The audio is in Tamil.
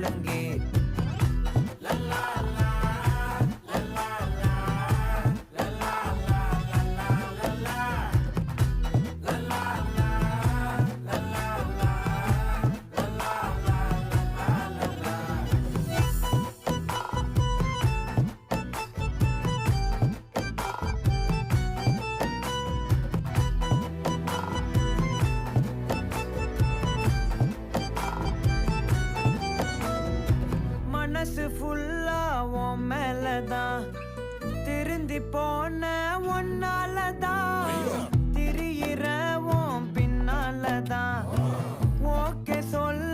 முழங்கி மனசு ஃபுல்லா உன் மேலதான் திருந்தி போன ஒன்னாலதான் திரியிற உன் பின்னாலதான் ஓகே சொல்ல